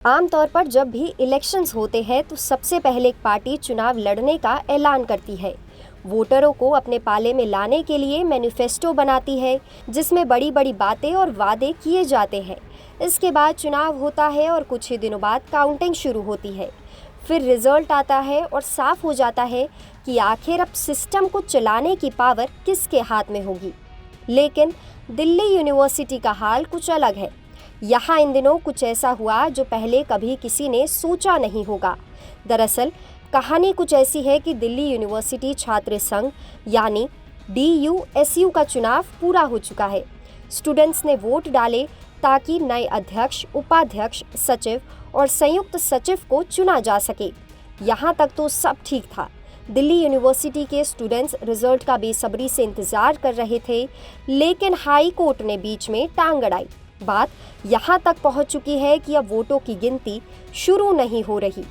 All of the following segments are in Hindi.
आमतौर पर जब भी इलेक्शंस होते हैं तो सबसे पहले एक पार्टी चुनाव लड़ने का ऐलान करती है। वोटरों को अपने पाले में लाने के लिए मैनिफेस्टो बनाती है, जिसमें बड़ी बड़ी बातें और वादे किए जाते हैं। इसके बाद चुनाव होता है और कुछ ही दिनों बाद काउंटिंग शुरू होती है। फिर रिजल्ट आता है और साफ हो जाता है कि आखिर अब सिस्टम को चलाने की पावर किसके हाथ में होगी। लेकिन दिल्ली यूनिवर्सिटी का हाल कुछ अलग है। यहाँ इन दिनों कुछ ऐसा हुआ जो पहले कभी किसी ने सोचा नहीं होगा। दरअसल कहानी कुछ ऐसी है कि दिल्ली यूनिवर्सिटी छात्र संघ यानी DUSU का चुनाव पूरा हो चुका है। स्टूडेंट्स ने वोट डाले ताकि नए अध्यक्ष, उपाध्यक्ष, सचिव और संयुक्त सचिव को चुना जा सके। यहाँ तक तो सब ठीक था। दिल्ली यूनिवर्सिटी के स्टूडेंट्स रिजल्ट का बेसब्री से इंतजार कर रहे थे, लेकिन हाई कोर्ट ने बीच में टांग अड़ाई। बात यहाँ तक पहुँच चुकी है कि अब वोटों की गिनती शुरू नहीं हो रही।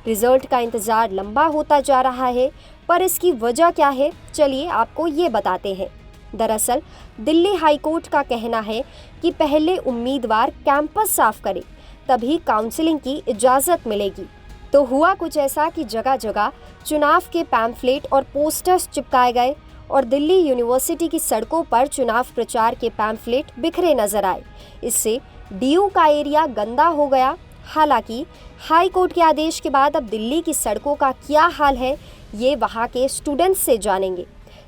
रिजल्ट का इंतजार लंबा होता जा रहा है, पर इसकी वजह क्या है, चलिए आपको ये बताते हैं। दरअसल दिल्ली हाई कोर्ट का कहना है कि पहले उम्मीदवार कैंपस साफ करे, तभी काउंसलिंग की इजाज़त मिलेगी। तो हुआ कुछ ऐसा कि जगह जगह चुनाव के पैम्फलेट और पोस्टर्स चिपकाए गए और दिल्ली यूनिवर्सिटी की सड़कों पर चुनाव प्रचार के पैम्फलेट बिखरे नजर आए। इससे DU का एरिया गंदा हो गया। हालांकि हाई कोर्ट के आदेश के बाद अब दिल्ली की सड़कों का क्या हाल है, ये वहाँ के स्टूडेंट्स से जानेंगे।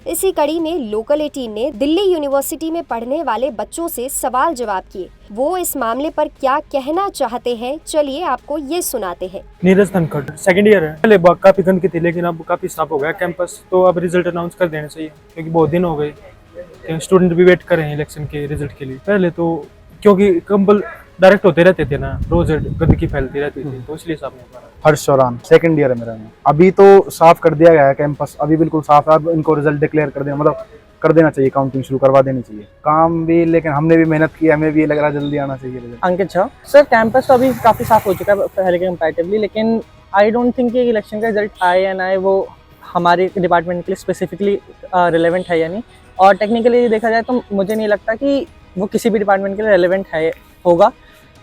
इसी कड़ी में लोकल 18 ने दिल्ली यूनिवर्सिटी में पढ़ने वाले बच्चों से सवाल जवाब किए। वो इस मामले पर क्या कहना चाहते हैं, चलिए आपको ये सुनाते हैं। नीरज धनखड़ सेकंड ईयर है। पहले काफी गंदगी थी, लेकिन अब काफी साफ हो गया कैंपस। तो अब रिजल्ट अनाउंस कर देना चाहिए, क्योंकि बहुत दिन हो गए। स्टूडेंट भी वेट कर रहे हैं इलेक्शन के रिजल्ट के लिए। पहले तो क्योंकि कंबल डायरेक्ट होते रहते थे ना, रोज गंदगी फैलती रहती थी, तो इसलिए साफ नहीं हो पा रहा। हर्ष चौरान सेकंड ईयर है मेरा। अभी तो साफ कर दिया गया है कैंपस, अभी बिल्कुल साफ है। अब इनको रिजल्ट डिक्लेयर कर देना, मतलब कर देना चाहिए, काउंटिंग शुरू करवा देनी चाहिए। काम भी, लेकिन हमने भी मेहनत की, हमें भी ये लग रहा है जल्दी आना चाहिए रिजल्ट। अंकित झा सर, कैंपस तो अभी काफ़ी साफ हो चुका है पहले के कंपैरेटिवली, लेकिन आई डोंट थिंक कि इलेक्शन का रिजल्ट आए या ना आए वो हमारे डिपार्टमेंट के लिए स्पेसिफिकली रिलेवेंट है या नहीं। और टेक्निकली देखा जाए तो मुझे नहीं लगता कि वो किसी भी डिपार्टमेंट के लिए रिलेवेंट है होगा,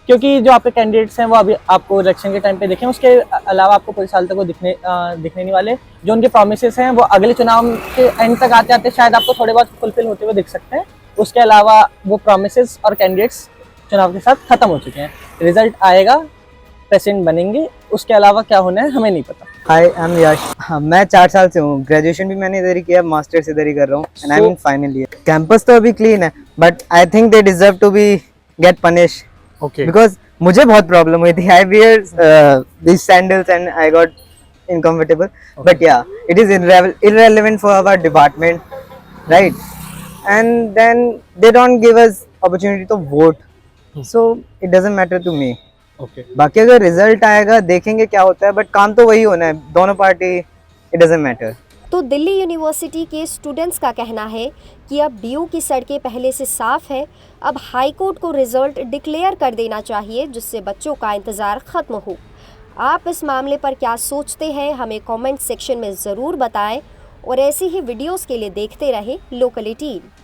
क्योंकि जो आपके कैंडिडेट्स हैं वो अभी आपको इलेक्शन के टाइम पे देखें, उसके अलावा आपको पूरे साल तक वो दिखने नहीं वाले। जो उनके प्रोमिसेस हैं वो अगले चुनाव के एंड तक आते आते शायद आपको थोड़े बहुत फुलफिल होते हुए दिख सकते हैं। उसके अलावा वो प्रोमिसेस और कैंडिडेट्स चुनाव के साथ खत्म हो चुके हैं। रिजल्ट आएगा, प्रेसिडेंट बनेंगे, उसके अलावा क्या होना है हमें नहीं पता। हाय, आई एम यश। मैं 4 साल से हूँ। ग्रेजुएशन भी मैंने इधर ही किया, मास्टर्स इधर ही कर रहा हूँ, and I am in final year. Campus तो अभी क्लीन है, but I think they deserve to be get punish, because मुझे बहुत प्रॉब्लम हुई थी। I wear these sandals and I got uncomfortable, but yeah, it is irrelevant for our department, right? And then they don't give us opportunity to vote, so it doesn't matter to me. बाकी अगर रिजल्ट आएगा देखेंगे क्या होता है, बट काम तो वही होना है, दोनों पार्टी, इट डजंट मैटर। तो दिल्ली यूनिवर्सिटी के स्टूडेंट्स का कहना है कि अब DU की सड़कें पहले से साफ है। अब हाई कोर्ट को रिजल्ट डिक्लेयर कर देना चाहिए, जिससे बच्चों का इंतज़ार ख़त्म हो। आप इस मामले पर क्या सोचते हैं, हमें कमेंट सेक्शन में ज़रूर बताएं, और ऐसी ही वीडियोस के लिए देखते रहें लोकल 18।